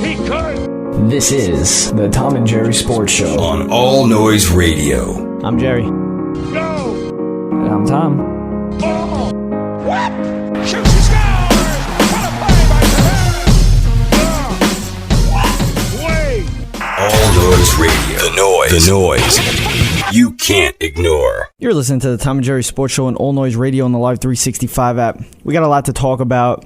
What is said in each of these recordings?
He could. This is the Tom and Jerry Sports Show on All Noise Radio. I'm Jerry. No. And I'm Tom. Oh. What? Shoots and scores. What a play by What? Wait. All Noise Radio. The noise. You can't ignore. You're listening to the Tom and Jerry Sports Show on All Noise Radio on the Live 365 app. We got a lot to talk about.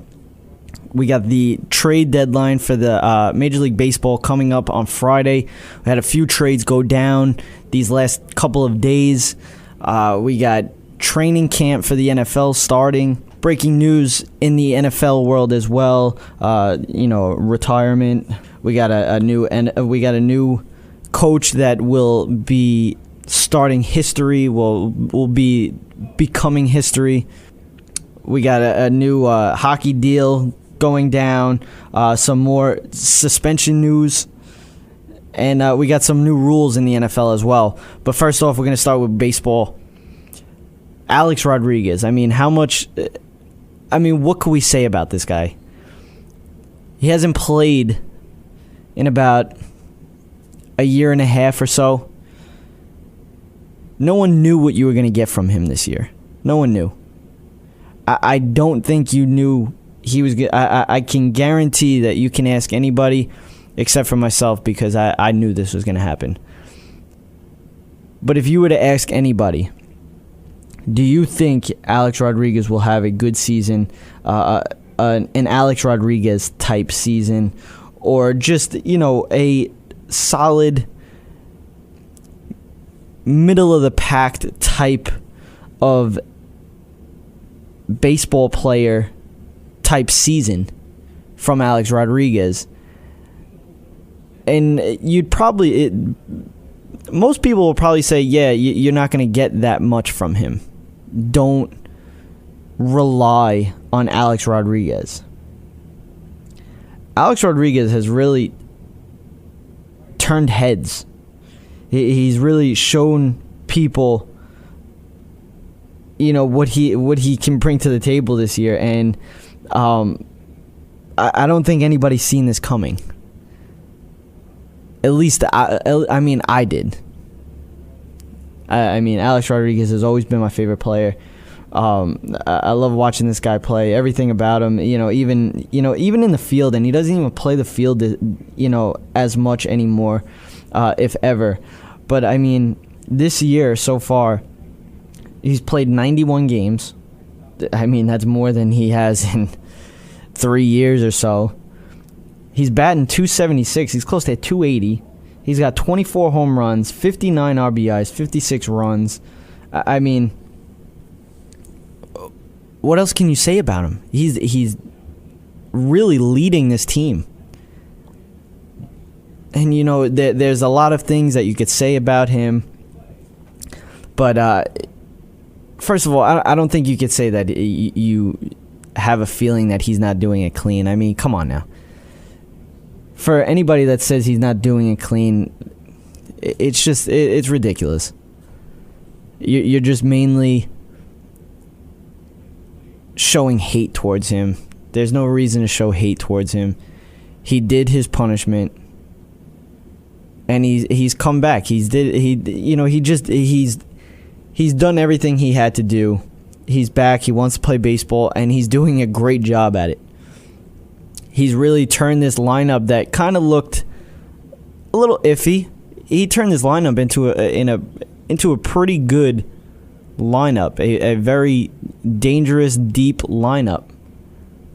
We got the trade deadline for the Major League Baseball coming up on Friday. We had a few trades go down these last couple of days. We got training camp for the NFL starting. Breaking news in the NFL world as well. Retirement. We got a new coach that will be starting history. Will be becoming history. We got a new hockey deal going down, some more suspension news, and we got some new rules in the NFL as well. But first off, we're going to start with baseball. Alex Rodriguez. What can we say about this guy? He hasn't played in about a year and a half or so. No one knew what you were going to get from him this year. No one knew. I don't think you knew he was good. I can guarantee that you can ask anybody except for myself, because I knew this was going to happen. But if you were to ask anybody, do you think Alex Rodriguez will have a good season, an Alex Rodriguez type season, or just, a solid middle of the pack type of baseball player type season from Alex Rodriguez? And most people will probably say, yeah, you're not going to get that much from him. Don't rely on Alex Rodriguez. Alex Rodriguez has really turned heads. He's really shown people what he can bring to the table this year, and I don't think anybody's seen this coming. At least I did. Alex Rodriguez has always been my favorite player. I love watching this guy play. Everything about him, even in the field, and he doesn't even play the field, as much anymore, if ever. But this year so far, he's played 91 games. That's more than he has in 3 years or so. He's batting .276. He's close to .280. He's got 24 home runs, 59 RBIs, 56 runs. What else can you say about him? He's really leading this team. And, there's a lot of things that you could say about him. But first of all, I don't think you could say that you have a feeling that he's not doing it clean. Come on now. For anybody that says he's not doing it clean, it's ridiculous. You're just mainly showing hate towards him. There's no reason to show hate towards him. He did his punishment, and he's come back. He's done everything he had to do. He's back. He wants to play baseball, and he's doing a great job at it. He's really turned this lineup that kind of looked a little iffy. He turned this lineup into a pretty good lineup, a very dangerous, deep lineup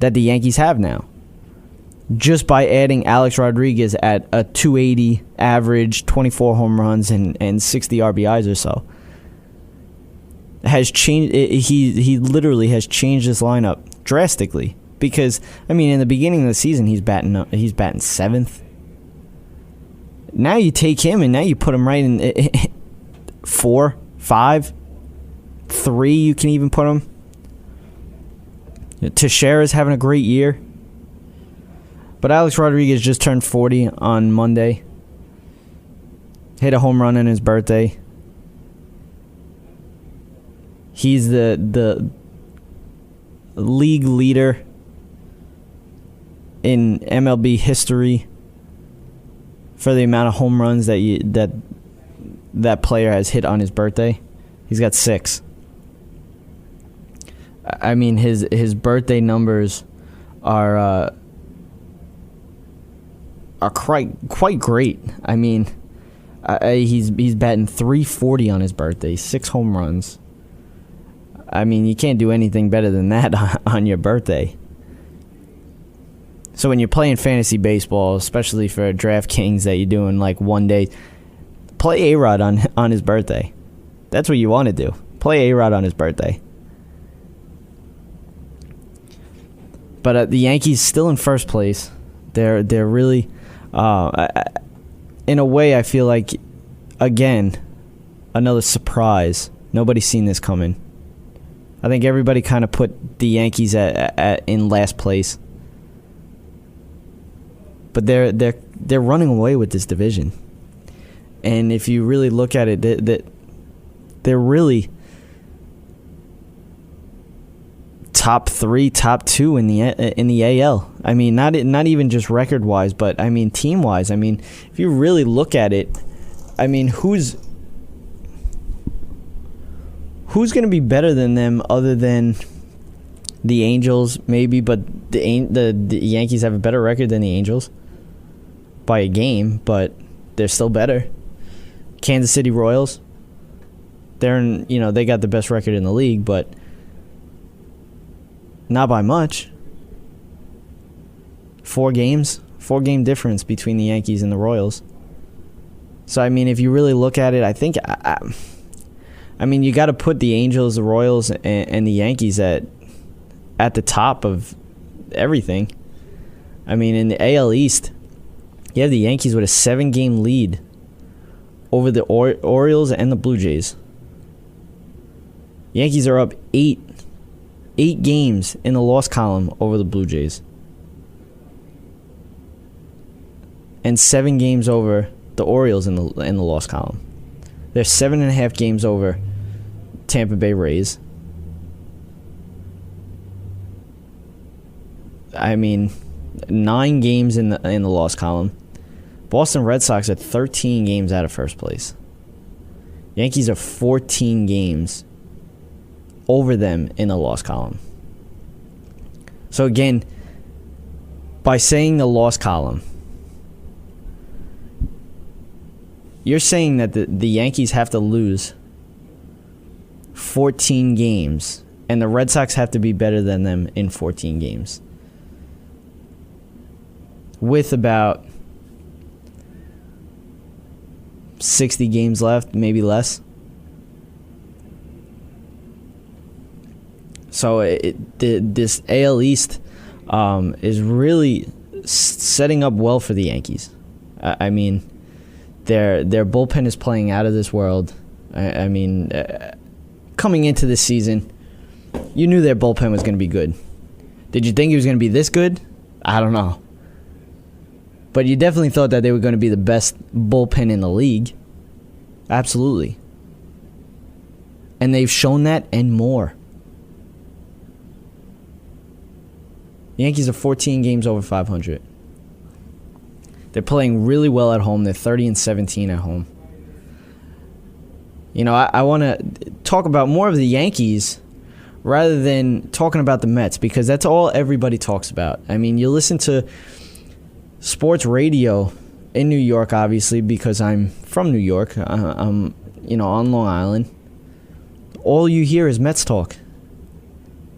that the Yankees have now, just by adding Alex Rodriguez at a .280 average, 24 home runs, and 60 RBIs or so. Has changed. He literally has changed this lineup drastically. Because in the beginning of the season, he's batting seventh. Now you take him and now you put him right in 4, 5, 3. You can even put him. Teixeira's having a great year. But Alex Rodriguez just turned 40 on Monday. Hit a home run on his birthday. He's the league leader in MLB history for the amount of home runs that player has hit on his birthday? He's got 6. I mean, his birthday numbers are quite great. I mean, he's batting .340 on his birthday, 6 home runs. I mean, you can't do anything better than that on your birthday. So when you're playing fantasy baseball, especially for DraftKings that you're doing like one day, play A-Rod on his birthday. That's what you want to do. Play A-Rod on his birthday. But the Yankees still in first place. They're really, in a way, I feel like, again, another surprise. Nobody's seen this coming. I think everybody kind of put the Yankees in last place. But they're running away with this division. And if you really look at it, they're really top 3, top 2 in the AL. I mean, not even just record wise, but I mean team wise. I mean, if you really look at it, I mean, who's going to be better than them other than the Angels, maybe? But the Yankees have a better record than the Angels by a game, but they're still better. Kansas City Royals, they got the best record in the league, but not by much. 4-game difference between the Yankees and the Royals. So I mean, if you really look at it, I think I mean, you got to put the Angels, the Royals, and the Yankees at the top of everything. I mean, in the AL East, you have the Yankees with a 7-game lead over the Orioles and the Blue Jays. Yankees are up 8 games in the loss column over the Blue Jays. And 7 games over the Orioles in the loss column. They're 7.5 games over Tampa Bay Rays. I mean, 9 games in the loss column. Boston Red Sox are 13 games out of first place. Yankees are 14 games over them in the loss column. So again, by saying the loss column, you're saying that the Yankees have to lose 14 games and the Red Sox have to be better than them in 14 games. With about 60 games left, maybe less. So this AL East is really setting up well for the Yankees. I mean, their bullpen is playing out of this world. I mean, coming into this season, you knew their bullpen was going to be good. Did you think it was going to be this good? I don't know. But you definitely thought that they were going to be the best bullpen in the league. Absolutely. And they've shown that and more. The Yankees are 14 games over 500. They're playing really well at home. They're 30-17 at home. You know, I want to talk about more of the Yankees rather than talking about the Mets, because that's all everybody talks about. I mean, you listen to sports radio in New York, obviously, because I'm from New York. I'm, on Long Island. All you hear is Mets talk.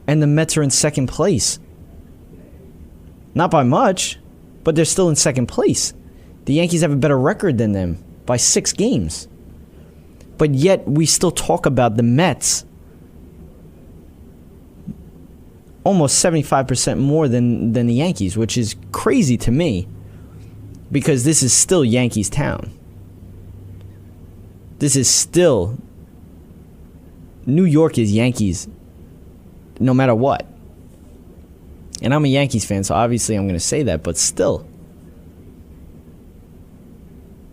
And the Mets are in second place. Not by much, but they're still in second place. The Yankees have a better record than them by 6 games. But yet we still talk about the Mets almost 75% more than the Yankees, which is crazy to me, because this is still Yankees town. This is still, New York is Yankees no matter what. And I'm a Yankees fan, so obviously I'm going to say that, but still.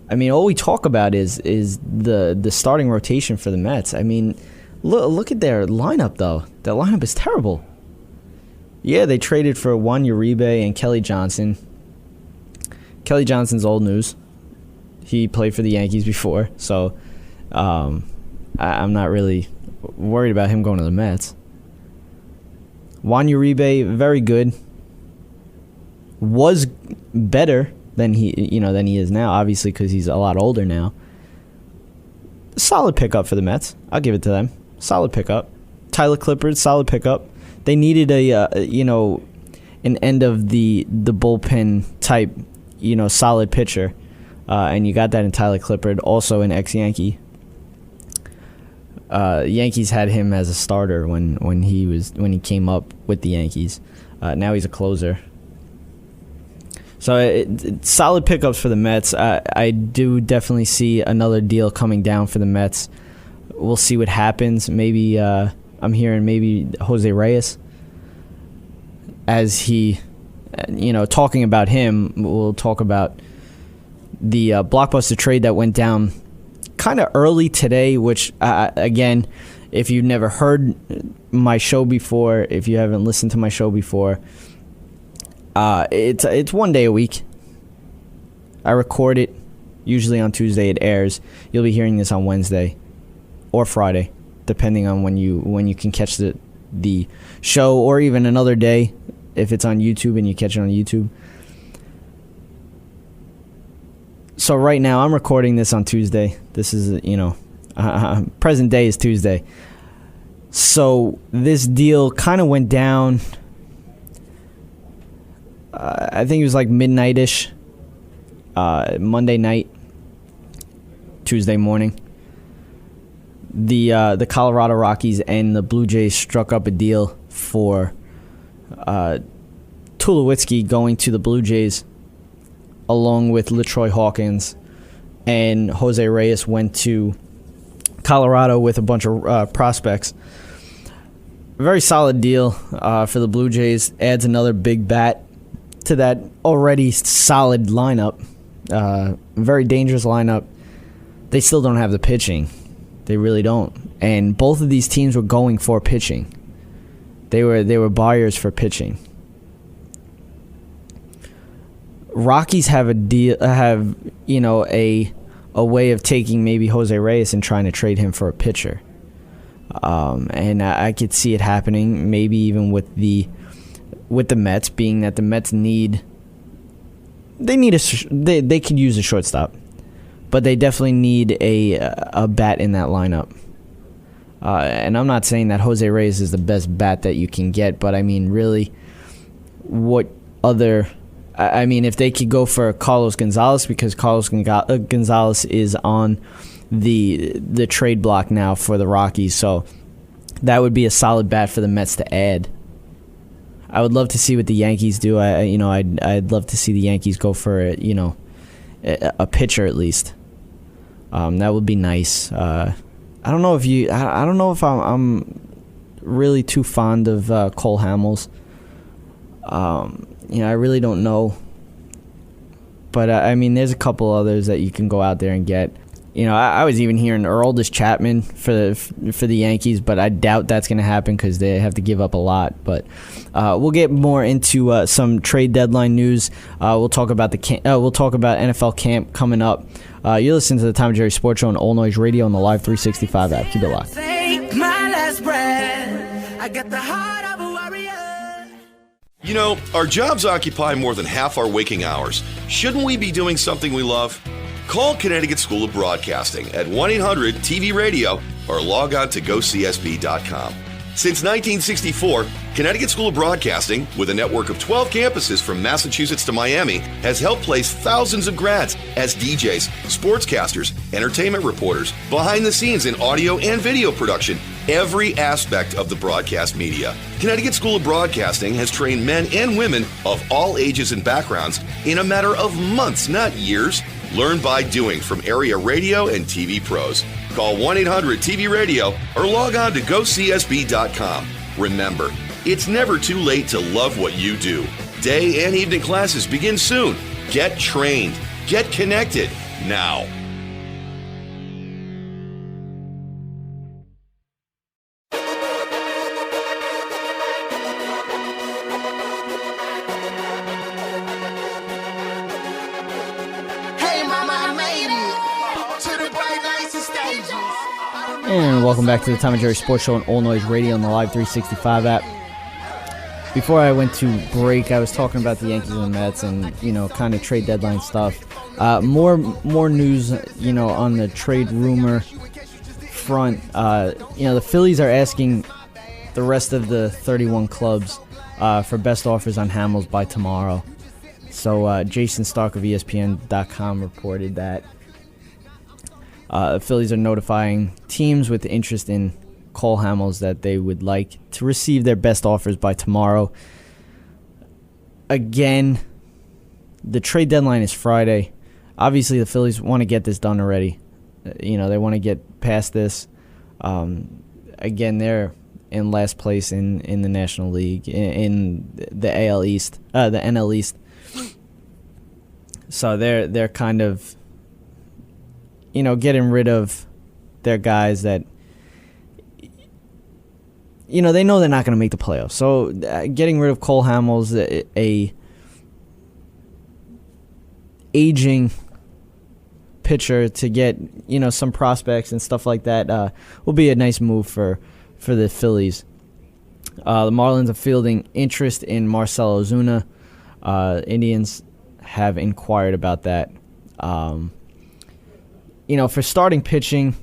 I mean, all we talk about is the starting rotation for the Mets. I mean, look at their lineup, though. Their lineup is terrible. Yeah, they traded for Juan Uribe and Kelly Johnson. Kelly Johnson's old news. He played for the Yankees before, so I'm not really worried about him going to the Mets. Juan Uribe, very good. Was better than he is now, obviously, because he's a lot older now. Solid pickup for the Mets. I'll give it to them. Solid pickup. Tyler Clippard, solid pickup. They needed an end of the bullpen type, solid pitcher, and you got that in Tyler Clippard, also an ex-Yankee. Yankees had him as a starter when he came up with the Yankees. Now he's a closer. So it's solid pickups for the Mets. I do definitely see another deal coming down for the Mets. We'll see what happens. Maybe I'm hearing maybe Jose Reyes. As he, talking about him, we'll talk about the blockbuster trade that went down kind of early today, which, again, if you've never heard my show before, if you haven't listened to my show before, it's 1 day a week. I record it usually on Tuesday. It airs. You'll be hearing this on Wednesday or Friday, depending on when you can catch the show, or even another day if it's on YouTube and you catch it on YouTube. So right now I'm recording this on Tuesday. This is present day is Tuesday. So this deal kind of went down. I think it was like midnight-ish, Monday night, Tuesday morning. The Colorado Rockies and the Blue Jays struck up a deal for Tulowitzki going to the Blue Jays, along with LaTroy Hawkins, and Jose Reyes went to Colorado with a bunch of prospects. A very solid deal for the Blue Jays. Adds another big bat to that already solid lineup. Very dangerous lineup. They still don't have the pitching. They really don't. And both of these teams were going for pitching. They were buyers for pitching. Rockies have a way of taking maybe Jose Reyes and trying to trade him for a pitcher. And I could see it happening, maybe even with the Mets, being that the Mets they could use a shortstop, but they definitely need a bat in that lineup. And I'm not saying that Jose Reyes is the best bat that you can get, but I mean, really, if they could go for Carlos Gonzalez, because Carlos Gonzalez is on the trade block now for the Rockies, so that would be a solid bat for the Mets to add. I would love to see what the Yankees do. I'd love to see the Yankees go for a pitcher at least. That would be nice. I don't know if I'm really too fond of Cole Hamels. I really don't know. But there's a couple others that you can go out there and get. I was even hearing Aroldis Chapman for the Yankees, but I doubt that's going to happen because they have to give up a lot. But we'll get more into some trade deadline news. We'll talk about NFL camp coming up. You're listening to the Tom and Jerry Sports Show on All Noise Radio on the Live 365 app. Keep it locked. Take my last breath. I got the heart of a warrior. Our jobs occupy more than half our waking hours. Shouldn't we be doing something we love? Call Connecticut School of Broadcasting at 1-800-TV-RADIO or log on to gocsb.com. Since 1964, Connecticut School of Broadcasting, with a network of 12 campuses from Massachusetts to Miami, has helped place thousands of grads as DJs, sportscasters, entertainment reporters, behind the scenes in audio and video production, every aspect of the broadcast media. Connecticut School of Broadcasting has trained men and women of all ages and backgrounds in a matter of months, not years. Learn by doing from area radio and TV pros. Call 1-800-TV-RADIO or log on to gocsb.com. Remember, it's never too late to love what you do. Day and evening classes begin soon. Get trained. Get connected now. Hey, mama, I made it. And welcome back to the Tom and Jerry Sports Show on All Noise Radio on the Live 365 app. Before I went to break, I was talking about the Yankees and the Mets and, kind of trade deadline stuff. More news, on the trade rumor front. The Phillies are asking the rest of the 31 clubs for best offers on Hamels by tomorrow. So Jason Stark of ESPN.com reported that the Phillies are notifying teams with interest in Cole Hamels that they would like to receive their best offers by tomorrow. Again, the trade deadline is Friday. Obviously, the Phillies want to get this done already. They want to get past this. Again, they're in last place in the National League, in the AL East, the NL East. So they're kind of, getting rid of their guys that, they know they're not going to make the playoffs. So getting rid of Cole Hamels, a aging pitcher, to get, some prospects and stuff like that, will be a nice move for the Phillies. The Marlins are fielding interest in Marcell Ozuna. Indians have inquired about that. For starting pitching,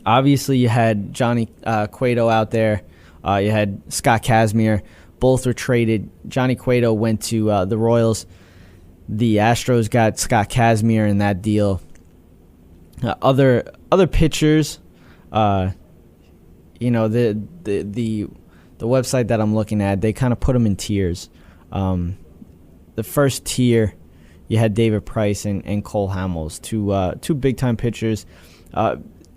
obviously you had Johnny Cueto out there. You had Scott Kazmir. Both were traded. Johnny Cueto went to the Royals. The Astros got Scott Kazmir in that deal. Other pitchers, the website that I'm looking at, they kind of put them in tiers. The first tier, you had David Price and Cole Hamels, two big-time pitchers.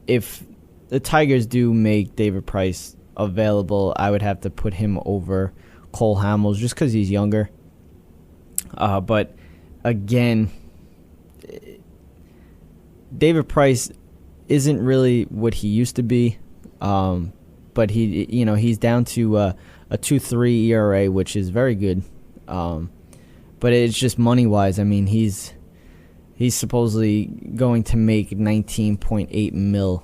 If the Tigers do make David Price available, I would have to put him over Cole Hamels just because he's younger. But again, David Price isn't really what he used to be. But he's down to a 2.3 ERA, which is very good. But it's just money-wise. I mean, he's supposedly going to make $19.8 million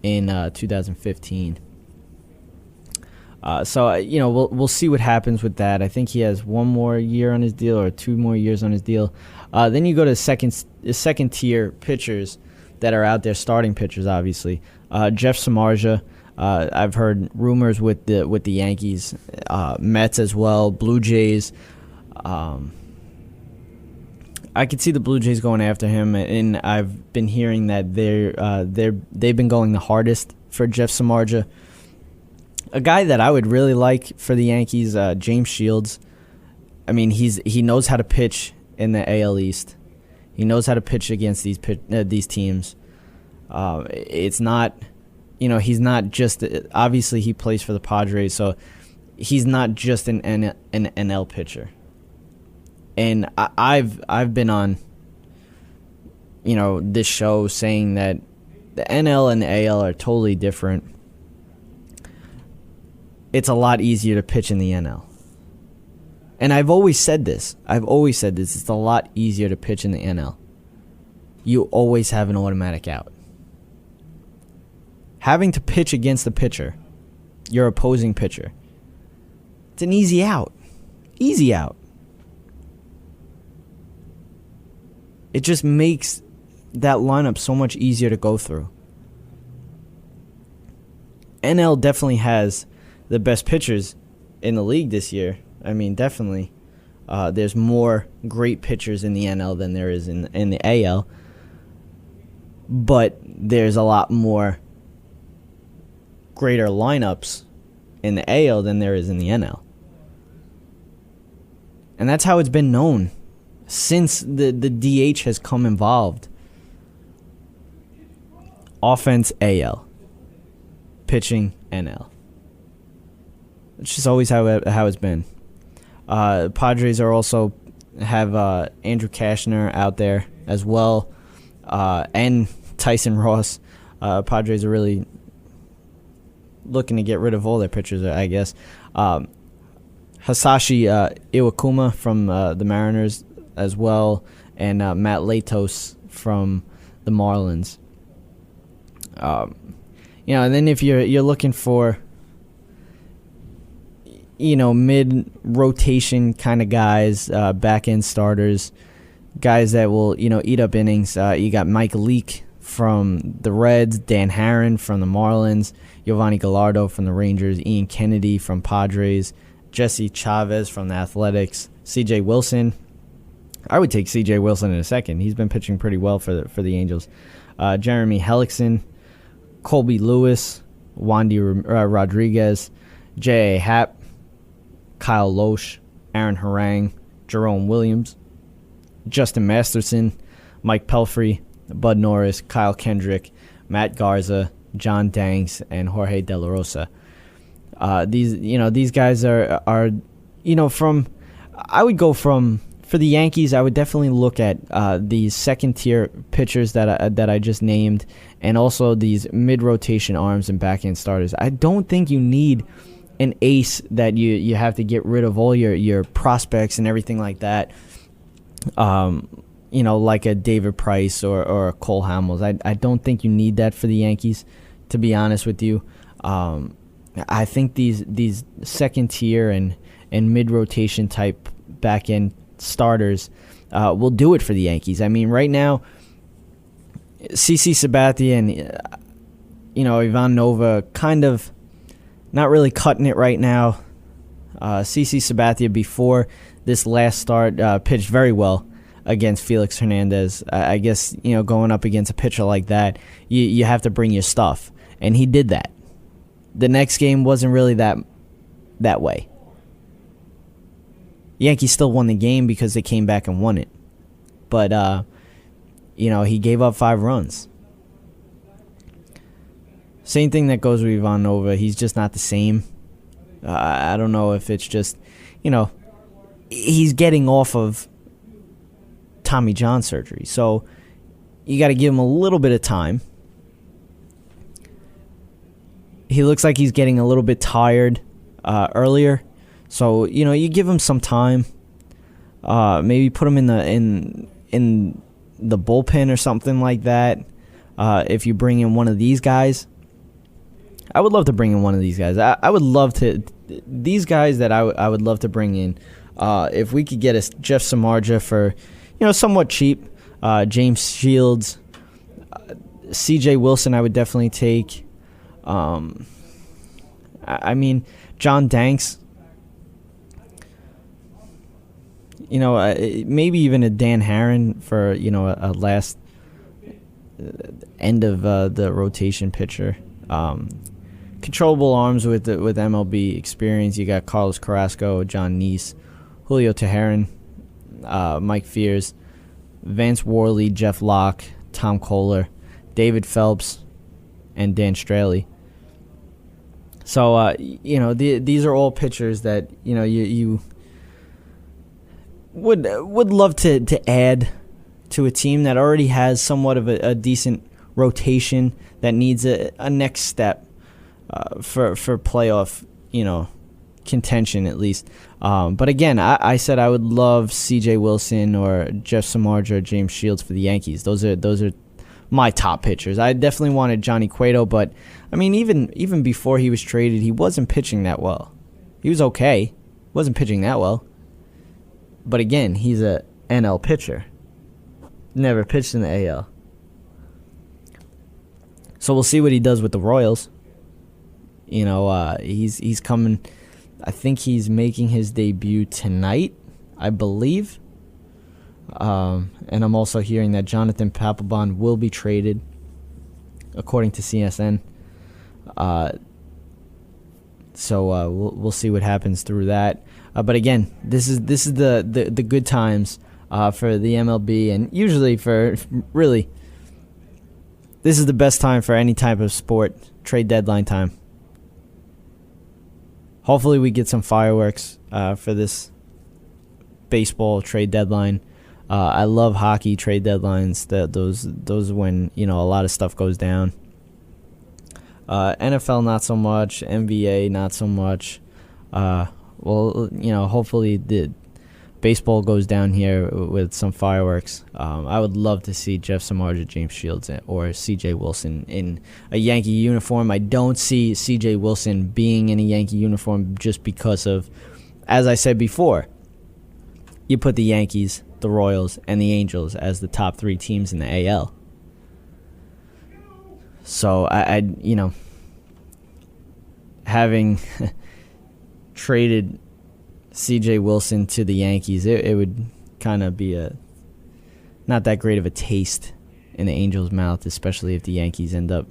in 2015. So we'll see what happens with that. I think he has one more year on his deal or 2 more years on his deal. Then you go to second tier pitchers that are out there, starting pitchers, obviously. Jeff Samardzija. I've heard rumors with the Yankees, Mets as well, Blue Jays. I could see the Blue Jays going after him, and I've been hearing that they've been going the hardest for Jeff Samardzija. A guy that I would really like for the Yankees, James Shields. I mean, he knows how to pitch in the AL East. He knows how to pitch against these teams. It's not, he's not just. Obviously, he plays for the Padres, so he's not just an NL pitcher. And I've been on, this show saying that the NL and the AL are totally different. It's a lot easier to pitch in the NL. And I've always said this. It's a lot easier to pitch in the NL. You always have an automatic out. Having to pitch against the pitcher, your opposing pitcher, it's an easy out. Easy out. It just makes that lineup so much easier to go through. NL definitely has the best pitchers in the league this year. I mean, definitely. There's more great pitchers in the NL than there is in the AL. But there's a lot more greater lineups in the AL than there is in the NL. And that's how it's been known since the DH has come involved. Offense, AL. Pitching, NL. It's just always how it's been. Padres are also have Andrew Cashner out there as well, and Tyson Ross. Padres are really looking to get rid of all their pitchers, I guess. Hasashi Iwakuma from the Mariners as well, and Matt Latos from the Marlins. And then if you're looking for, mid-rotation kind of guys, back-end starters, guys that will, eat up innings, you got Mike Leake from the Reds, Dan Harron from the Marlins, Giovanni Gallardo from the Rangers, Ian Kennedy from Padres, Jesse Chavez from the Athletics, C.J. Wilson. I would take C.J. Wilson in a second. He's been pitching pretty well for the Angels. Jeremy Hellickson, Colby Lewis, Wandy Rodriguez, J.A. Happ, Kyle Loesch, Aaron Harang, Jerome Williams, Justin Masterson, Mike Pelfrey, Bud Norris, Kyle Kendrick, Matt Garza, John Danks, and Jorge De La Rosa. These guys are I would go from, for the Yankees, I would definitely look at these second-tier pitchers that I just named, and also these mid-rotation arms and back-end starters. I don't think you need an ace that you have to get rid of all your prospects and everything like that. Like a David Price or a Cole Hamels. I don't think you need that for the Yankees, to be honest with you. I think these second-tier and mid-rotation type back-end starters will do it for the Yankees. I mean, right now, CC Sabathia and Ivan Nova kind of not really cutting it right now. CC Sabathia, before this last start, pitched very well against Felix Hernandez. I guess going up against a pitcher like that, you have to bring your stuff, and he did that. The next game wasn't really that way. Yankees still won the game because they came back and won it. But, he gave up 5 runs. Same thing that goes with Ivan Nova. He's just not the same. I don't know if it's just, he's getting off of Tommy John surgery. So you got to give him a little bit of time. He looks like he's getting a little bit tired earlier. So, you give him some time. Maybe put him in the bullpen or something like that. If you bring in one of these guys. I would love to bring in one of these guys. I would love to. These guys that I would love to bring in. If we could get a Jeff Samardzija for, somewhat cheap. James Shields. C.J. Wilson I would definitely take. I mean, John Danks. Maybe even a Dan Harron for, a last end of the rotation pitcher. Controllable arms with MLB experience. You got Carlos Carrasco, John Neese, Julio Teheran, Mike Fears, Vance Worley, Jeff Locke, Tom Kohler, David Phelps, and Dan Straley. So, these are all pitchers that, you would love to add to a team that already has somewhat of a decent rotation that needs a next step for playoff, contention at least. But again, I said I would love C.J. Wilson or Jeff Samardzija or James Shields for the Yankees. Those are my top pitchers. I definitely wanted Johnny Cueto, but I mean, even before he was traded, he wasn't pitching that well. He was okay. Wasn't pitching that well. But again, he's a NL pitcher. Never pitched in the AL. So we'll see what he does with the Royals. He's coming. I think he's making his debut tonight, I believe. And I'm also hearing that Jonathan Papelbon will be traded, according to CSN. So we'll see what happens through that. But again, this is the good times for the MLB, and usually for really, this is the best time for any type of sport, trade deadline time. Hopefully we get some fireworks for this baseball trade deadline. I love hockey trade deadlines. Those when a lot of stuff goes down. NFL not so much. NBA not so much. Hopefully the baseball goes down here with some fireworks, I would love to see Jeff Samardzija, James Shields, or C.J. Wilson in a Yankee uniform. I don't see C.J. Wilson being in a Yankee uniform just because of, as I said before, you put the Yankees, the Royals, and the Angels as the top 3 teams in the AL. So I having traded C.J. Wilson to the Yankees, it would kind of be not that great of a taste in the Angels' mouth, especially if the Yankees end up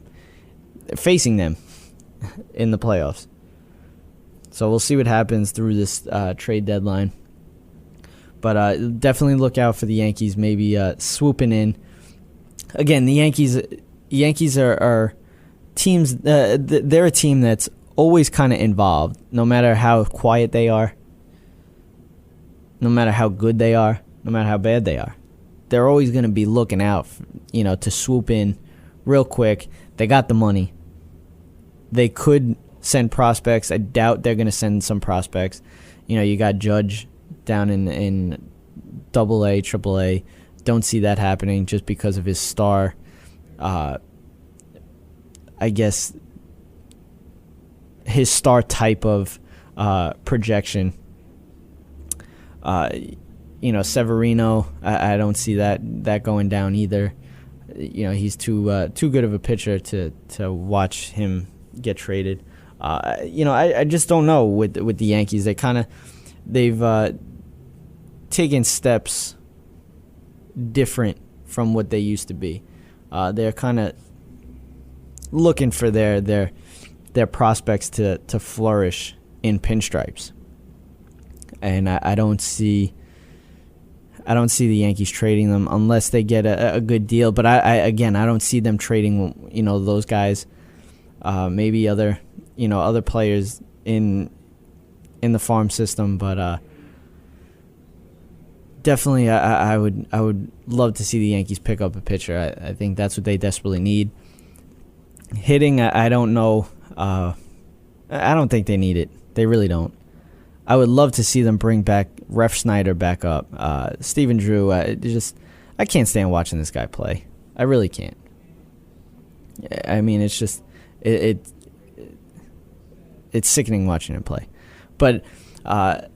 facing them in the playoffs. So we'll see what happens through this trade deadline. But definitely look out for the Yankees maybe swooping in. Again, the Yankees are teams. They're a team that's always kind of involved, no matter how quiet they are, no matter how good they are, no matter how bad they are. They're always going to be looking out, to swoop in real quick. They got the money. They could send prospects. I doubt they're going to send some prospects. You got Judge down in AA, AAA. Don't see that happening just because of his star, I guess, his star type of projection. Severino, I don't see that going down either. He's too good of a pitcher to watch him get traded. I just don't know with the Yankees. They've taken steps different from what they used to be. They're kind of looking for their prospects to flourish in pinstripes. And I don't see the Yankees trading them unless they get a good deal. But I don't see them trading those guys. Maybe other players in the farm system, but definitely I would love to see the Yankees pick up a pitcher. I think that's what they desperately need. Hitting, I don't know. I don't think they need it. They really don't. I would love to see them bring back Ref Snyder back up. Stephen Drew, I can't stand watching this guy play. I really can't. I mean, it's just it's sickening watching him play. But I'm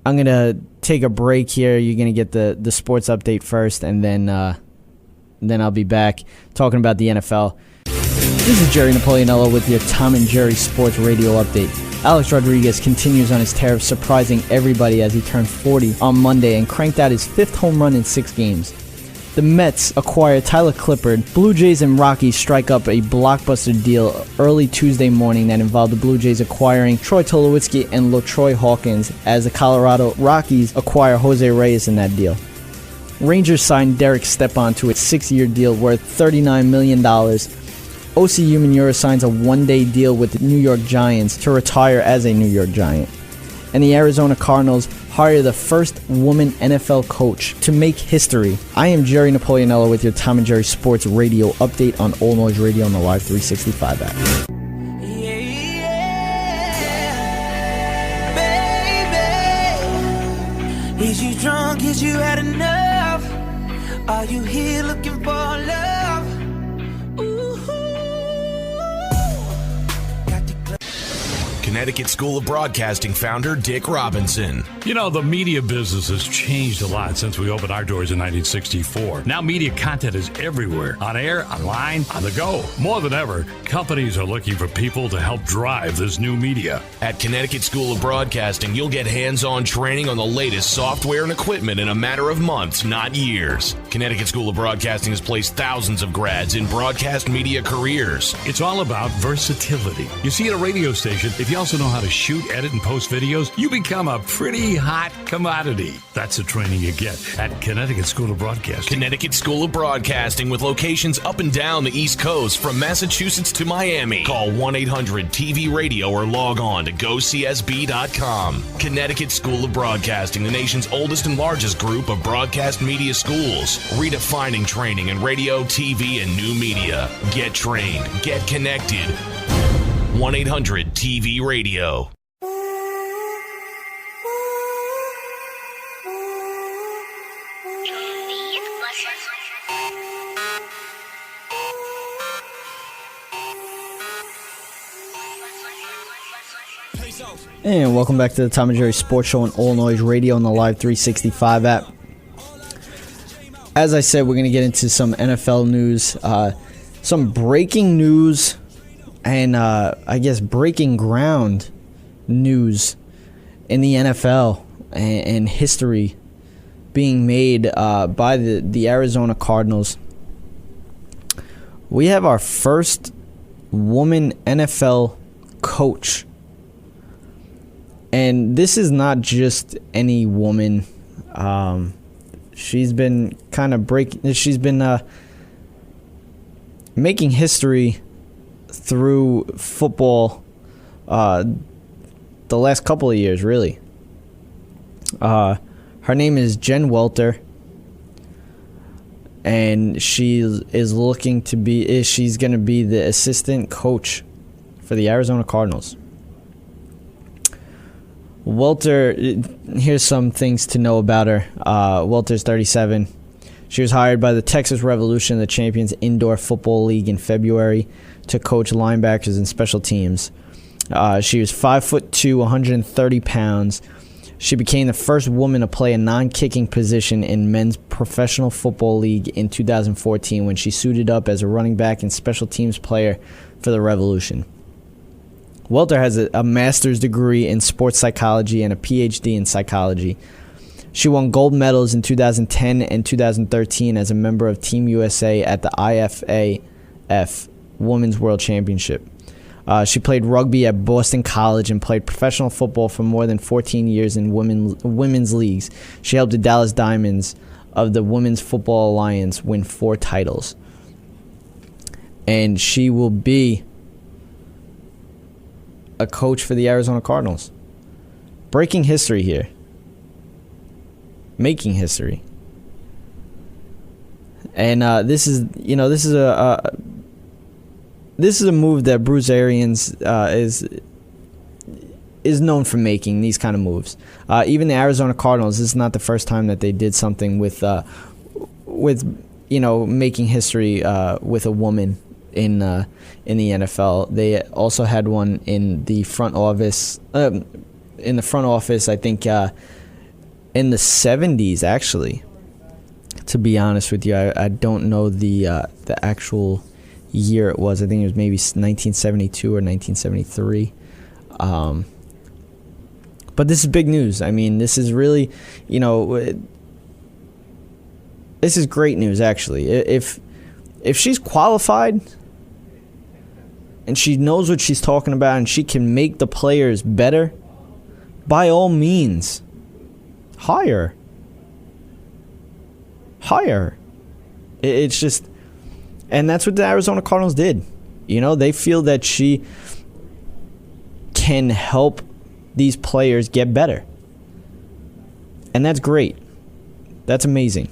gonna take a break here. You're gonna get the sports update first, and then I'll be back talking about the NFL. This is Jerry Napoleonello with your Tom and Jerry Sports Radio Update. Alex Rodriguez continues on his tear of surprising everybody as he turned 40 on Monday and cranked out his 5th home run in 6 games. The Mets acquire Tyler Clippard. Blue Jays and Rockies strike up a blockbuster deal early Tuesday morning that involved the Blue Jays acquiring Troy Tulowitzki and LaTroy Hawkins as the Colorado Rockies acquire Jose Reyes in that deal. Rangers signed Derek Stepan to a 6-year deal worth $39 million. O.C. Umenyiora signs a 1-day deal with the New York Giants to retire as a New York Giant. And the Arizona Cardinals hire the first woman NFL coach to make history. I am Jerry Napoleonello with your Tom and Jerry Sports Radio Update on All Noise Radio on the Live 365 app. Baby, is you drunk? Is you had enough? Are you here looking for love? Connecticut School of Broadcasting founder Dick Robinson. The media business has changed a lot since we opened our doors in 1964. Now media content is everywhere. On air, online, on the go. More than ever, companies are looking for people to help drive this new media. At Connecticut School of Broadcasting, you'll get hands-on training on the latest software and equipment in a matter of months, not years. Connecticut School of Broadcasting has placed thousands of grads in broadcast media careers. It's all about versatility. You see, at a radio station, if you also know how to shoot, edit, and post videos, you become a pretty hot commodity. That's the training you get at Connecticut School of Broadcasting. Connecticut School of Broadcasting with locations up and down the East Coast from Massachusetts to Miami. Call 1-800-TV-RADIO or log on to GoCSB.com. Connecticut School of Broadcasting, the nation's oldest and largest group of broadcast media schools. Redefining training in radio, TV, and new media. Get trained. Get connected. 1-800-TV-RADIO. And welcome back to the Tom and Jerry Sports Show on All Noise Radio and the Live 365 app. As I said, we're going to get into some NFL news, some breaking news, and I guess breaking ground news in the NFL and history being made by the Arizona Cardinals. We have our first woman NFL coach. And this is not just any woman. She's been kind of making history through football the last couple of years, really. Her name is Jen Welter, and she's going to be the assistant coach for the Arizona Cardinals. Welter, here's some things to know about her. Welter's 37. She was hired by the Texas Revolution, the Champions Indoor Football League, in February to coach linebackers and special teams. She was 5'2", 130 pounds. She became the first woman to play a non-kicking position in men's professional football league in 2014 when she suited up as a running back and special teams player for the Revolution. Welter has a master's degree in sports psychology and a PhD in psychology. She won gold medals in 2010 and 2013 as a member of Team USA at the IFAF Women's World Championship. She played rugby at Boston College and played professional football for more than 14 years in women's leagues. She helped the Dallas Diamonds of the Women's Football Alliance win 4 titles. And she will be a coach for the Arizona Cardinals. Breaking history here. Making history. And this is a move that Bruce Arians is known for making, these kind of moves. Even the Arizona Cardinals, this is not the first time that they did something with making history with a woman in the NFL. They also had one in the front office. I think in the 70s, actually. To be honest with you, I don't know the actual year it was. I think it was maybe 1972 or 1973. But this is big news. I mean, this is really, this is great news, actually. If she's qualified and she knows what she's talking about and she can make the players better, by all means, hire her. It's just, and that's what the Arizona Cardinals did. They feel that she can help these players get better. And that's great. That's amazing.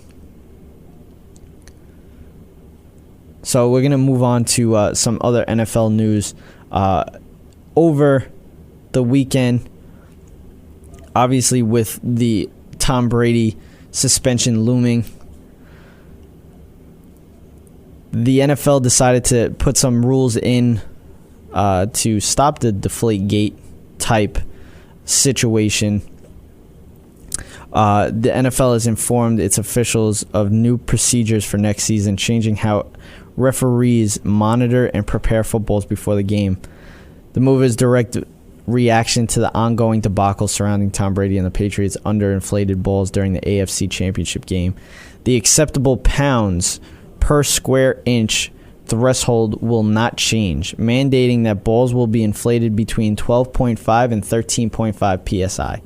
So we're going to move on to some other NFL news. Over the weekend, obviously with the Tom Brady suspension looming, the NFL decided to put some rules in to stop the Deflategate type situation. The NFL has informed its officials of new procedures for next season, changing how referees monitor and prepare footballs before the game. The move is direct reaction to the ongoing debacle surrounding Tom Brady and the Patriots' underinflated balls during the AFC Championship game. The acceptable pounds per square inch threshold will not change, mandating that balls will be inflated between 12.5 and 13.5 psi.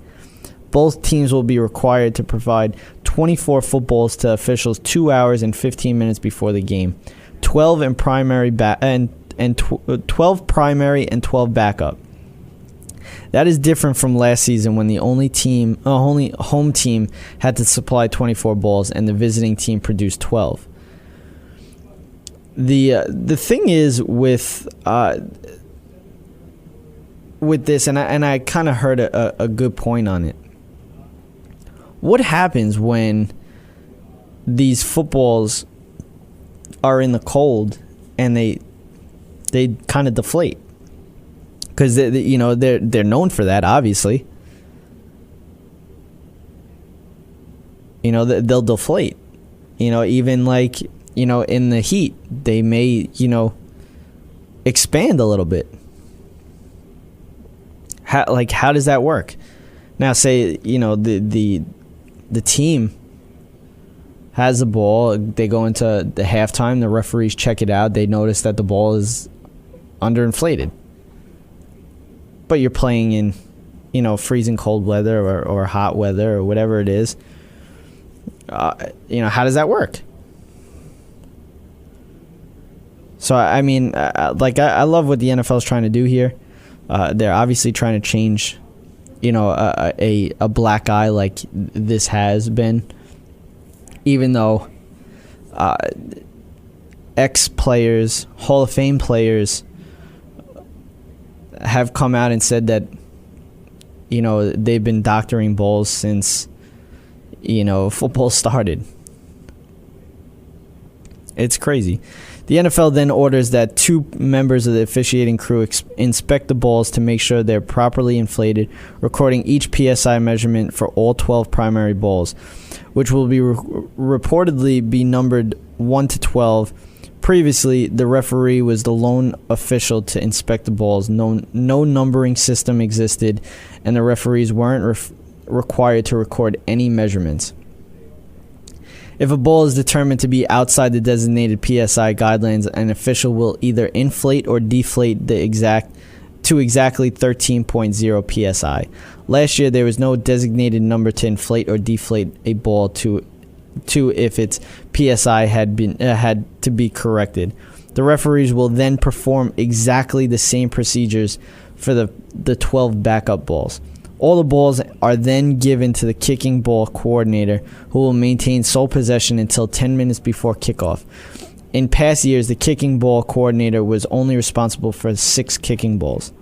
Both teams will be required to provide 24 footballs to officials 2 hours and 15 minutes before the game, 12 primary and 12 primary and 12 backup. That is different from last season when the only home team had to supply 24 balls and the visiting team produced 12. The thing is with this, and I kind of heard a good point on it. What happens when these footballs are in the cold and they kind of deflate? because they're known for that, obviously. They'll deflate. Even like in the heat, they may expand a little bit. How does that work? Now, say the team has the ball. They go into the halftime. The referees check it out. They notice that the ball is underinflated. But you're playing in, freezing cold weather or hot weather or whatever it is. How does that work? So, I mean, I love what the NFL is trying to do here. They're obviously trying to change, a black eye like this has been. Even though ex-players, Hall of Fame players, have come out and said that, they've been doctoring balls since, football started. It's crazy. The NFL then orders that 2 members of the officiating crew inspect the balls to make sure they're properly inflated, recording each PSI measurement for all 12 primary balls, which will be reportedly be numbered 1 to 12. Previously, the referee was the lone official to inspect the balls. No numbering system existed, and the referees weren't required to record any measurements. If a ball is determined to be outside the designated PSI guidelines, an official will either inflate or deflate to exactly 13.0 PSI. Last year, there was no designated number to inflate or deflate a ball to if its PSI had to be corrected. The referees will then perform exactly the same procedures for the 12 backup balls. All the balls are then given to the kicking ball coordinator, who will maintain sole possession until 10 minutes before kickoff. In past years, the kicking ball coordinator was only responsible for 6 kicking balls.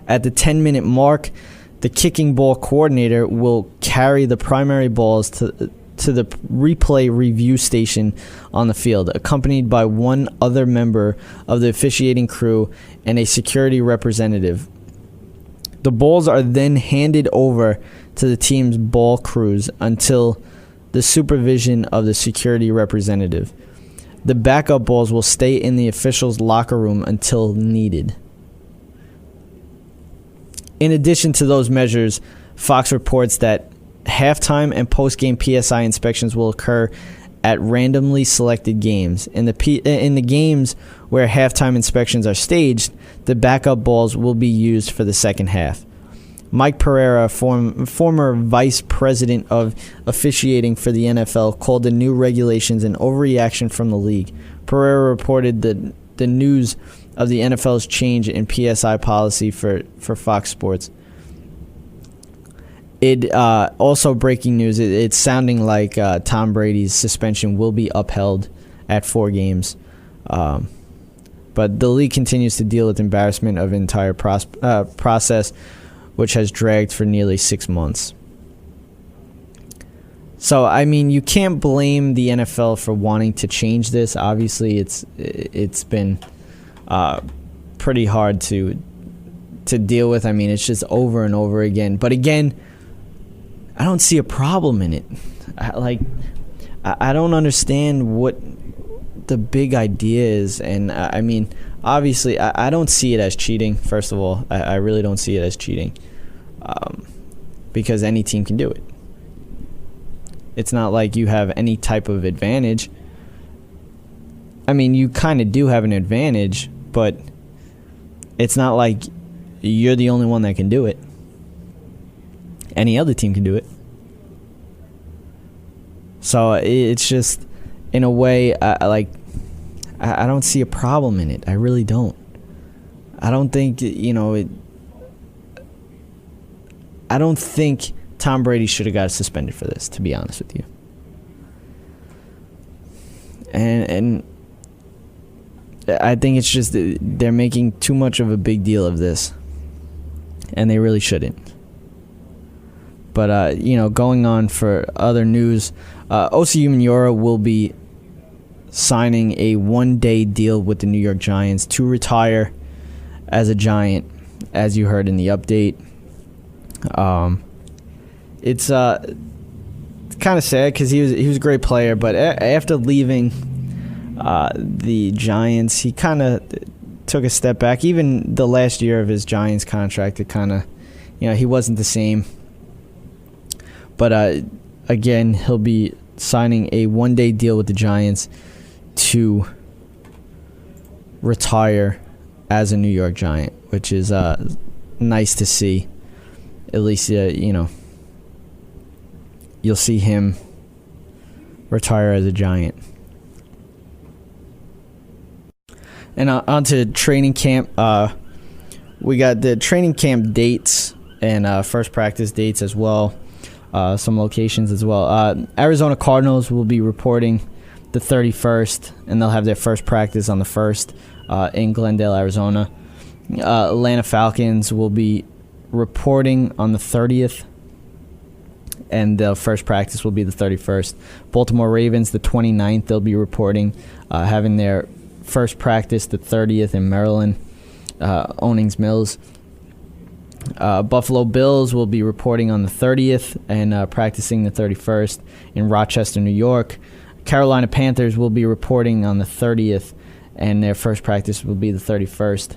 At the 10-minute mark, the kicking ball coordinator will carry the primary balls to the replay review station on the field, accompanied by one other member of the officiating crew and a security representative. The balls are then handed over to the team's ball crews until the supervision of the security representative. The backup balls will stay in the official's locker room until needed. In addition to those measures, Fox reports that halftime and post-game PSI inspections will occur at randomly selected games. In the games where halftime inspections are staged, the backup balls will be used for the second half. Mike Pereira, former vice president of officiating for the NFL, called the new regulations an overreaction from the league. Pereira reported the news of the NFL's change in PSI policy for Fox Sports. Also breaking news, it's sounding like Tom Brady's suspension will be upheld at 4 games. But the league continues to deal with embarrassment of the entire process, which has dragged for nearly 6 months. So, I mean, you can't blame the NFL for wanting to change this. Obviously, it's been pretty hard to deal with. I mean, it's just over and over again. But again, I don't see a problem in it. I don't understand what the big idea is. And, I mean, obviously, I don't see it as cheating, first of all. I really don't see it as cheating. Because any team can do it. It's not like you have any type of advantage. I mean, you kind of do have an advantage, but it's not like you're the only one that can do it. Any other team can do it. So it's just, in a way, I don't see a problem in it. I really don't. I don't think, I don't think Tom Brady should have got suspended for this, to be honest with you. And I think it's just they're making too much of a big deal of this, and they really shouldn't. But, going on for other news, Osi Umenyiora will be signing a one-day deal with the New York Giants to retire as a Giant. as you heard in the update. It's kind of sad because he was a great player, but after leaving the Giants, he kind of took a step back. Even the last year of his Giants contract, it kind of, he wasn't the same. But again, he'll be signing a one-day deal with the Giants to retire as a New York Giant, which is nice to see. At least, you'll see him retire as a Giant. And on to training camp. We got the training camp dates and first practice dates as well. Some locations as well. Arizona Cardinals will be reporting the 31st, and they'll have their first practice on the 1st in Glendale, Arizona. Atlanta Falcons will be reporting on the 30th, and the first practice will be the 31st. Baltimore Ravens, the 29th, they'll be reporting, having their first practice the 30th in Maryland, Owings Mills. Buffalo Bills will be reporting on the 30th and practicing the 31st in Rochester, New York. Carolina Panthers will be reporting on the 30th, and their first practice will be the 31st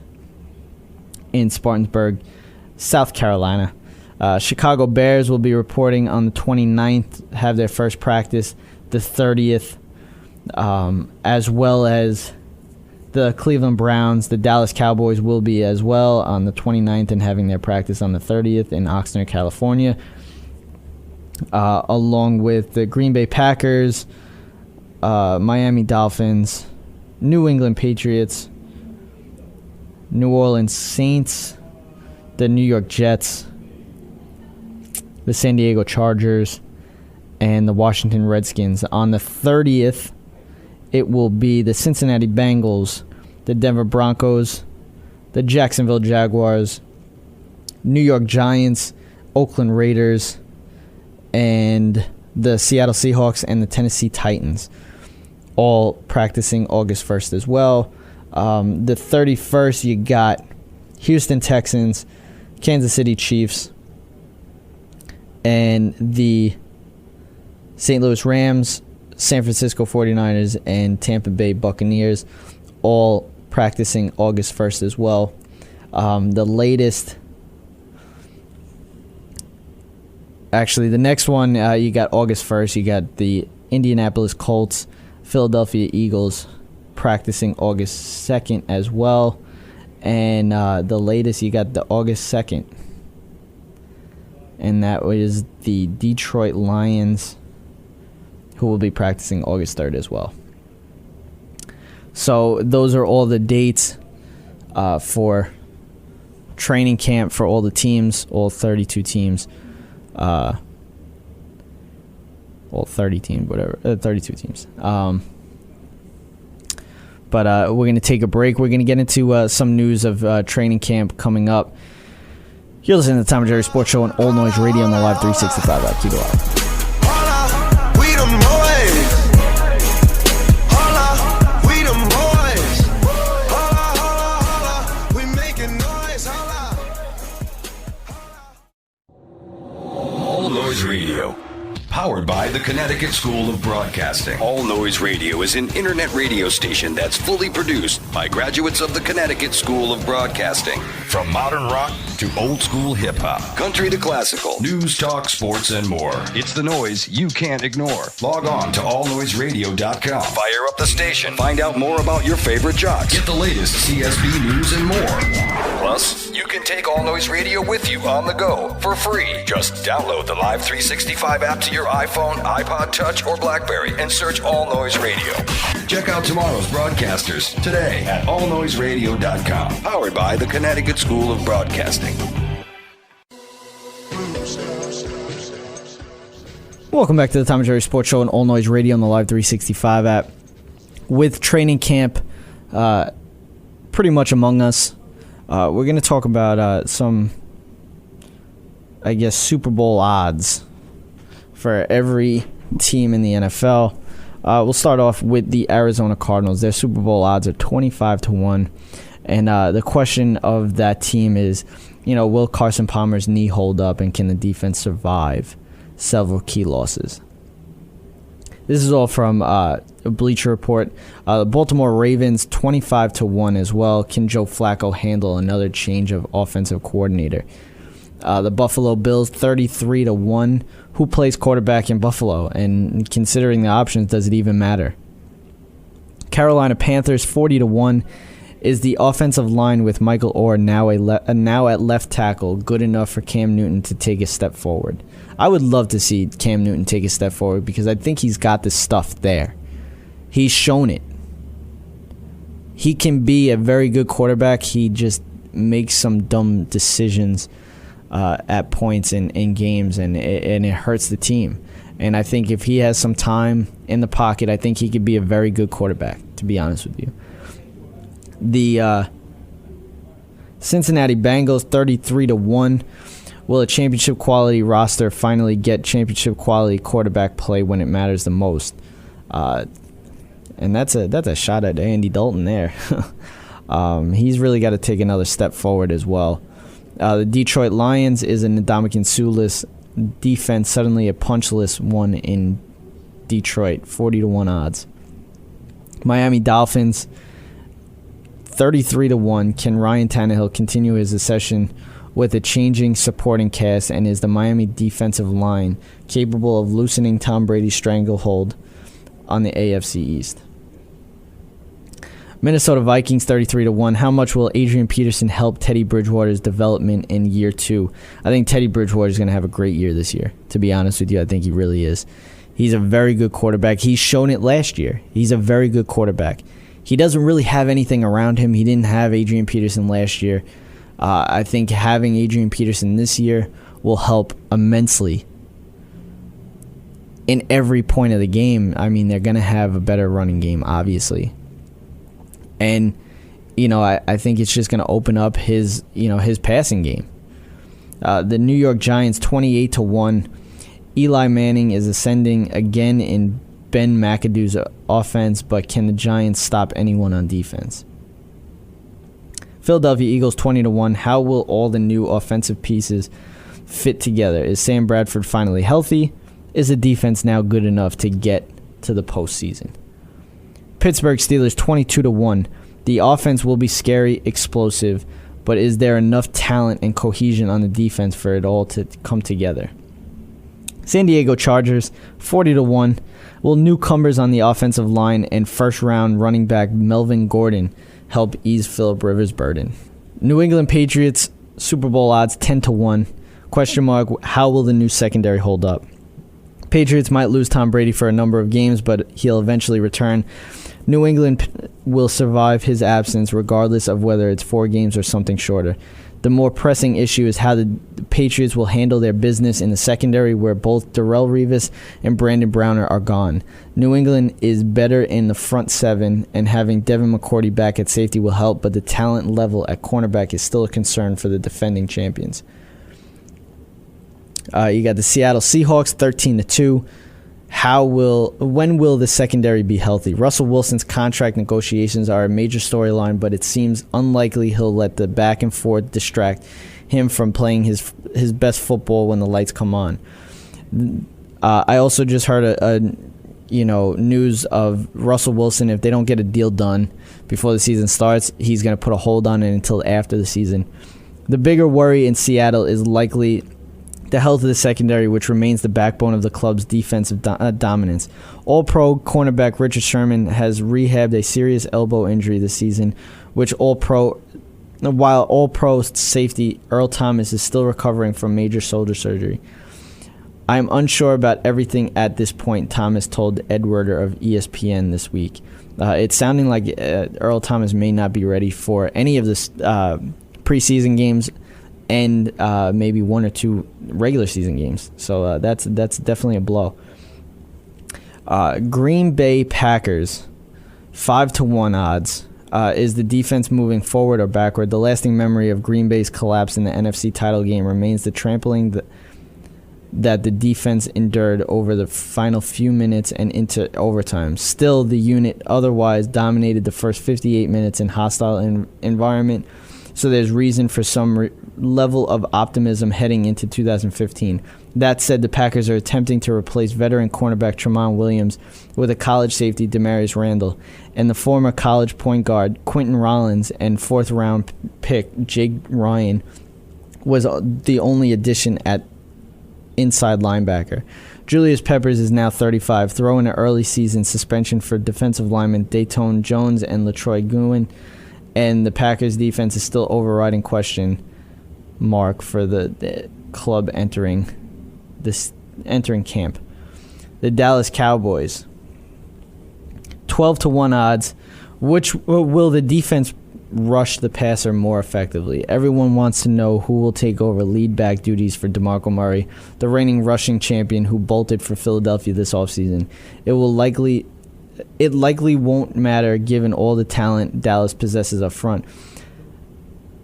in Spartanburg, South Carolina. Chicago Bears will be reporting on the 29th, have their first practice the 30th, as well as the Cleveland Browns. The Dallas Cowboys will be as well on the 29th and having their practice on the 30th in Oxnard, California, along with the Green Bay Packers, Miami Dolphins, New England Patriots, New Orleans Saints, the New York Jets, the San Diego Chargers, and the Washington Redskins. On the 30th, it will be the Cincinnati Bengals, the Denver Broncos, the Jacksonville Jaguars, New York Giants, Oakland Raiders, and the Seattle Seahawks and the Tennessee Titans, all practicing August 1st as well. The 31st, you got Houston Texans, Kansas City Chiefs, and the St. Louis Rams, San Francisco 49ers, and Tampa Bay Buccaneers, all practicing August 1st as well. The latest, actually the next one, you got August 1st, you got the Indianapolis Colts, Philadelphia Eagles practicing August 2nd as well. And the latest, you got the August 2nd. And that was the Detroit Lions, who will be practicing August 3rd as well. So those are all the dates for training camp for all the teams, all 32 teams. All 30 teams, whatever, 32 teams. But we're going to take a break. We're going to get into some news of training camp coming up. You're listening to the Tom and Jerry Sports Show on All Noise Radio on the Live 365 app. Keep it live. All Noise Radio. Powered by the Connecticut School of Broadcasting. All Noise Radio is an internet radio station that's fully produced by graduates of the Connecticut School of Broadcasting. From modern rock to old school hip hop, country to classical, news, talk, sports, and more. It's the noise you can't ignore. Log on to allnoiseradio.com. Fire up the station. Find out more about your favorite jocks. Get the latest CSB news and more. Plus, you can take All Noise Radio with you on the go for free. Just download the Live 365 app to your iPhone, iPod Touch, or BlackBerry and search All Noise Radio. Check out tomorrow's broadcasters today at allnoiseradio.com. Powered by the Connecticut School of Broadcasting. Welcome back to the Tom and Jerry Sports Show on All Noise Radio on the Live 365 app. With training camp pretty much among us, we're going to talk about some, I guess, Super Bowl odds for every team in the NFL. We'll start off with the Arizona Cardinals. Their Super Bowl odds are 25-1. And the question of that team is, will Carson Palmer's knee hold up, and can the defense survive several key losses? This is all from Bleacher Report. The Baltimore Ravens 25-1 as well. Can Joe Flacco handle another change of offensive coordinator? The Buffalo Bills 33-1. Who plays quarterback in Buffalo? And considering the options, does it even matter? Carolina Panthers 40-1. Is the offensive line with Michael Orr now at left tackle good enough for Cam Newton to take a step forward? I would love to see Cam Newton take a step forward because I think he's got the stuff there. He's shown it. He can be a very good quarterback. He just makes some dumb decisions at points in games, and it hurts the team. And I think if he has some time in the pocket, I think he could be a very good quarterback, to be honest with you. The Cincinnati Bengals 33-1. Will a championship quality roster finally get championship quality quarterback play when it matters the most? And that's a shot at Andy Dalton there. He's really got to take another step forward as well. The Detroit Lions is an Ndamukong Suh-less defense, suddenly a punchless one in Detroit, 40-1 odds. Miami Dolphins 33-1. Can Ryan Tannehill continue his ascension with a changing supporting cast, and is the Miami defensive line capable of loosening Tom Brady's stranglehold on the AFC East? Minnesota Vikings 33-1. How much will Adrian Peterson help Teddy Bridgewater's development in year 2? I think Teddy Bridgewater is going to have a great year this year. To be honest with you, I think he really is. He's a very good quarterback. He's shown it last year. He's a very good quarterback. He doesn't really have anything around him. He didn't have Adrian Peterson last year. I think having Adrian Peterson this year will help immensely in every point of the game. I mean, they're going to have a better running game, obviously. And, I think it's just going to open up his passing game. The New York Giants 28-1. Eli Manning is ascending again in Ben McAdoo's offense, but can the Giants stop anyone on defense? Philadelphia Eagles 20-1. How will all the new offensive pieces fit together? Is Sam Bradford finally healthy? Is the defense now good enough to get to the postseason? Pittsburgh Steelers 22-1. The offense will be scary, explosive, but is there enough talent and cohesion on the defense for it all to come together? San Diego Chargers 40-1. Will newcomers on the offensive line and first-round running back Melvin Gordon help ease Phillip Rivers' burden? New England Patriots Super Bowl odds 10-1. Question mark, how will the new secondary hold up? Patriots might lose Tom Brady for a number of games, but he'll eventually return. New England will survive his absence regardless of whether it's 4 games or something shorter. The more pressing issue is how the Patriots will handle their business in the secondary, where both Darrelle Revis and Brandon Browner are gone. New England is better in the front 7, and having Devin McCourty back at safety will help, but the talent level at cornerback is still a concern for the defending champions. You got the Seattle Seahawks 13-2. When will the secondary be healthy? Russell Wilson's contract negotiations are a major storyline, but it seems unlikely he'll let the back and forth distract him from playing his best football when the lights come on. I also just heard news of Russell Wilson. If they don't get a deal done before the season starts, he's going to put a hold on it until after the season. The bigger worry in Seattle is likely the health of the secondary, which remains the backbone of the club's defensive dominance. All-Pro cornerback Richard Sherman has rehabbed a serious elbow injury this season, while All-Pro safety Earl Thomas is still recovering from major shoulder surgery. I am unsure about everything at this point, Thomas told Ed Werder of ESPN this week. It's sounding like Earl Thomas may not be ready for any of the preseason games and maybe 1 or 2 regular season games. So that's definitely a blow. Green Bay Packers, 5-1 odds. Is the defense moving forward or backward? The lasting memory of Green Bay's collapse in the NFC title game remains the trampling that the defense endured over the final few minutes and into overtime. Still, the unit otherwise dominated the first 58 minutes in hostile environment, so there's reason for some level of optimism heading into 2015. That said, the Packers are attempting to replace veteran cornerback Tramon Williams with a college safety, Demarius Randall, and the former college point guard Quentin Rollins and fourth-round pick Jake Ryan was the only addition at inside linebacker. Julius Peppers is now 35, throwing an early season suspension for defensive lineman Dayton Jones and LaTroy Goodwin, and the Packers defense is still overriding question mark for the club entering camp. The Dallas Cowboys, 12-1 odds. Which will the defense rush the passer more effectively? Everyone wants to know who will take over lead back duties for DeMarco Murray, the reigning rushing champion who bolted for Philadelphia this offseason. It likely won't matter given all the talent Dallas possesses up front.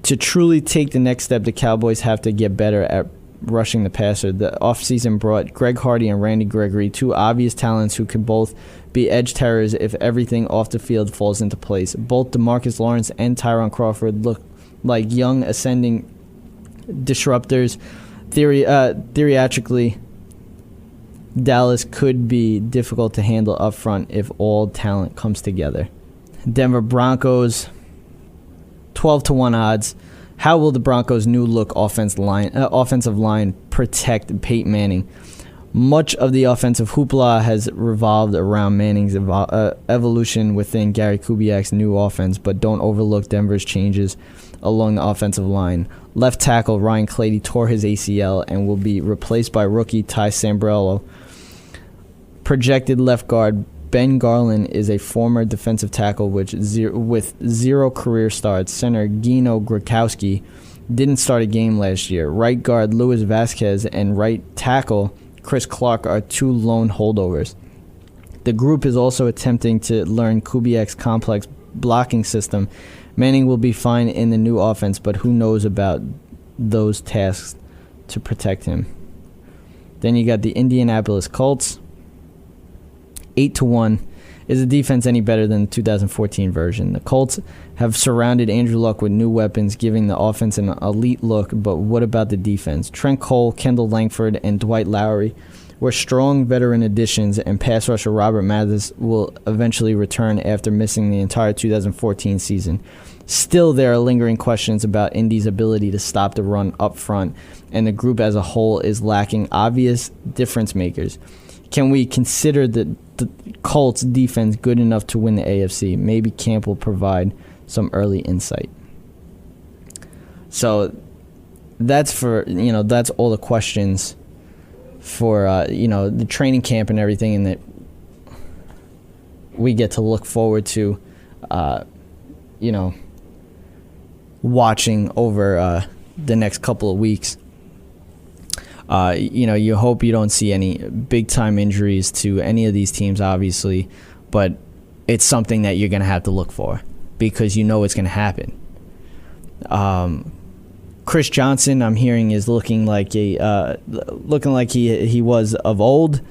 To truly take the next step, the Cowboys have to get better at rushing the passer. The offseason brought Greg Hardy and Randy Gregory, two obvious talents who can both be edge terrors if everything off the field falls into place. Both DeMarcus Lawrence and Tyron Crawford look like young ascending disruptors. Theoretically, Dallas could be difficult to handle up front if all talent comes together. Denver Broncos, 12-1 odds. How will the Broncos' new look offensive line protect Peyton Manning? Much of the offensive hoopla has revolved around Manning's evolution within Gary Kubiak's new offense, but don't overlook Denver's changes along the offensive line. Left tackle Ryan Clady tore his ACL and will be replaced by rookie Ty Sambrailo. Projected left guard Ben Garland is a former defensive tackle with zero career starts. Center Gino Grakowski didn't start a game last year. Right guard Luis Vasquez and right tackle Chris Clark are two lone holdovers. The group is also attempting to learn Kubiak's complex blocking system. Manning will be fine in the new offense, but who knows about those tasks to protect him. Then you got the Indianapolis Colts. 8-1. Is the defense any better than the 2014 version? The Colts have surrounded Andrew Luck with new weapons, giving the offense an elite look, but what about the defense? Trent Cole, Kendall Langford, and Dwight Lowery were strong veteran additions, and pass rusher Robert Mathis will eventually return after missing the entire 2014 season. Still, there are lingering questions about Indy's ability to stop the run up front, and the group as a whole is lacking obvious difference makers. Can we consider the Colts defense good enough to win the AFC? Maybe Camp will provide some early insight. So that's that's all the questions for the training camp and everything, and that we get to look forward to watching over the next couple of weeks. You hope you don't see any big-time injuries to any of these teams, obviously, but it's something that you're going to have to look for because you know it's going to happen. Chris Johnson, I'm hearing, is looking like he was of old.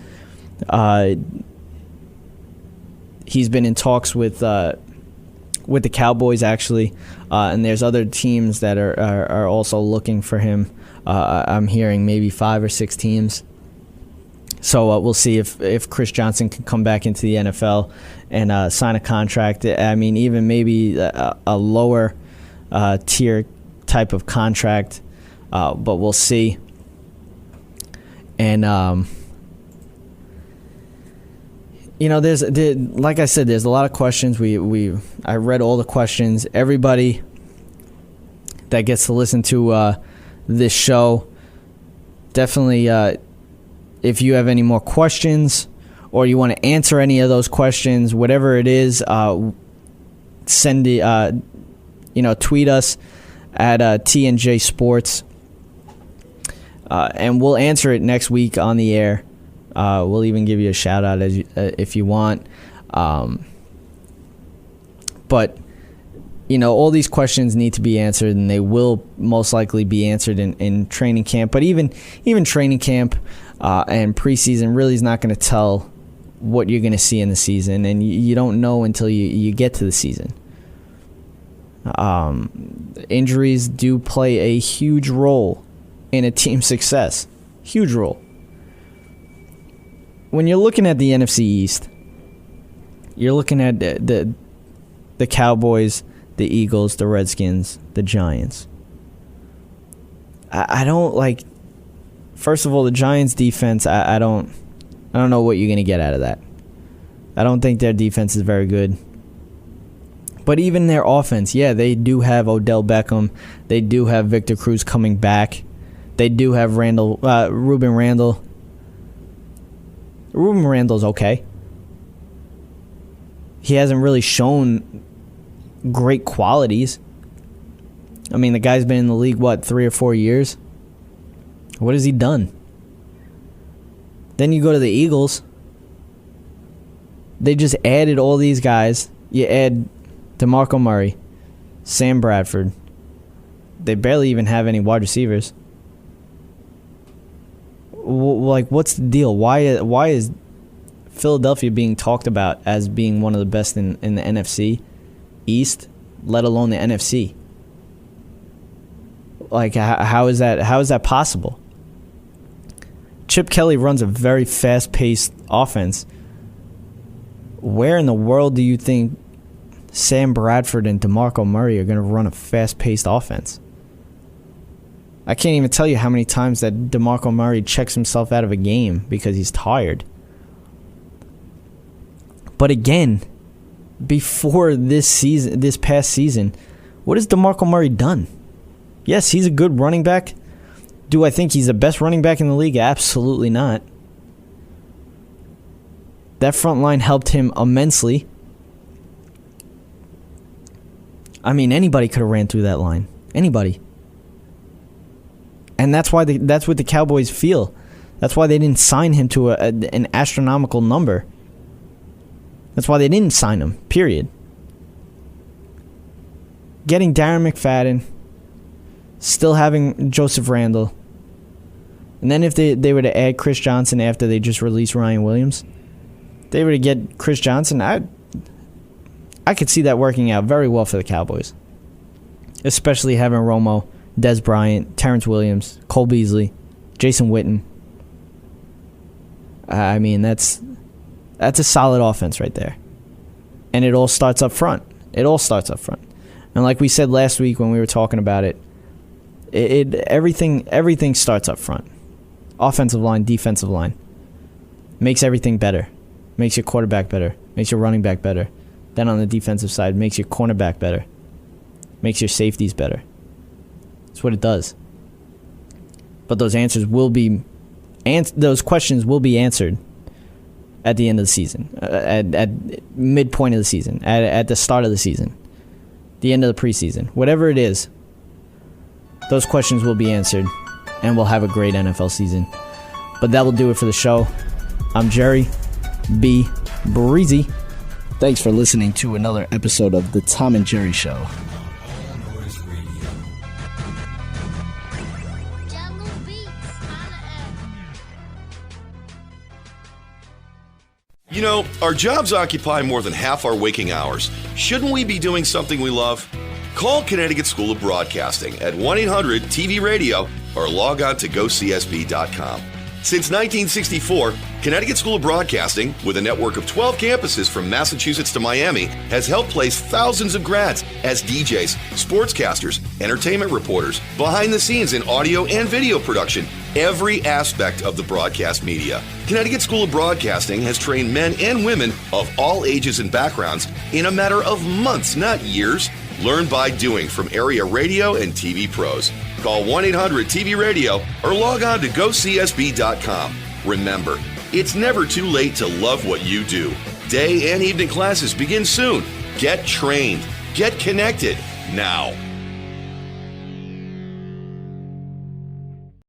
He's been in talks with the Cowboys, actually, and there's other teams that are also looking for him. I'm hearing maybe 5 or 6 teams. So we'll see if Chris Johnson can come back into the NFL and sign a contract. I mean, even maybe a lower tier type of contract, but we'll see. And like I said, there's a lot of questions. I read all the questions. Everybody that gets to listen to this show, definitely, if you have any more questions or you want to answer any of those questions, whatever it is, send tweet us at TNJ Sports, and we'll answer it next week on the air. We'll even give you a shout out if you want. But all these questions need to be answered, and they will most likely be answered in training camp. But even training camp, And preseason really is not going to tell what you're going to see in the season, and you don't know until you get to the season. Injuries do play a huge role in a team's success. Huge role. When you're looking at the NFC East, you're looking at the Cowboys, the Eagles, the Redskins, the Giants. I don't like. First of all, the Giants' defense. I don't know what you're gonna get out of that. I don't think their defense is very good. But even their offense, yeah, they do have Odell Beckham. They do have Victor Cruz coming back. They do have Ruben Randle. Ruben Randle's okay. He hasn't really shown great qualities. I mean, the guy's been in the league, 3 or 4 years? What has he done? Then you go to the Eagles. They just added all these guys. You add DeMarco Murray, Sam Bradford. They barely even have any wide receivers. What's the deal? Why is Philadelphia being talked about as being one of the best in the NFC East, let alone the NFC? How is that possible? Chip Kelly runs a very fast-paced offense. Where in the world do you think Sam Bradford and DeMarco Murray are going to run a fast-paced offense? I can't even tell you how many times that DeMarco Murray checks himself out of a game because he's tired. But again, before this past season, what has DeMarco Murray done? Yes, he's a good running back. Do I think he's the best running back in the league? Absolutely not. That front line helped him immensely. I mean, anybody could have ran through that line. Anybody. And that's what the Cowboys feel. That's why they didn't sign him to an astronomical number. That's why they didn't sign him, period. Getting Darren McFadden, still having Joseph Randle, and then if they were to add Chris Johnson after they just released Ryan Williams, they were to get Chris Johnson, I could see that working out very well for the Cowboys. Especially having Romo, Dez Bryant, Terrence Williams, Cole Beasley, Jason Witten. I mean, that's a solid offense right there. And it all starts up front. And like we said last week when we were talking about it, everything starts up front. Offensive line, defensive line. Makes everything better. Makes your quarterback better. Makes your running back better. Then on the defensive side, makes your cornerback better. Makes your safeties better. That's what it does. But those questions will be answered at the end of the season, at midpoint of the season, at the start of the season, the end of the preseason, whatever it is. Those questions will be answered, and we'll have a great NFL season. But that will do it for the show. I'm Jerry B. Breezy. Thanks for listening to another episode of The Tom and Jerry Show. You know, our jobs occupy more than half our waking hours. Shouldn't we be doing something we love? Call Connecticut School of Broadcasting at 1-800-TV-RADIO or log on to GoCSB.com. Since 1964, Connecticut School of Broadcasting, with a network of 12 campuses from Massachusetts to Miami, has helped place thousands of grads as DJs, sportscasters, entertainment reporters, behind the scenes in audio and video production, every aspect of the broadcast media. Connecticut School of Broadcasting has trained men and women of all ages and backgrounds in a matter of months, not years. Learn by doing from area radio and TV pros. Call 1-800-TV-RADIO or log on to GoCSB.com. Remember, it's never too late to love what you do. Day and evening classes begin soon. Get trained. Get connected now.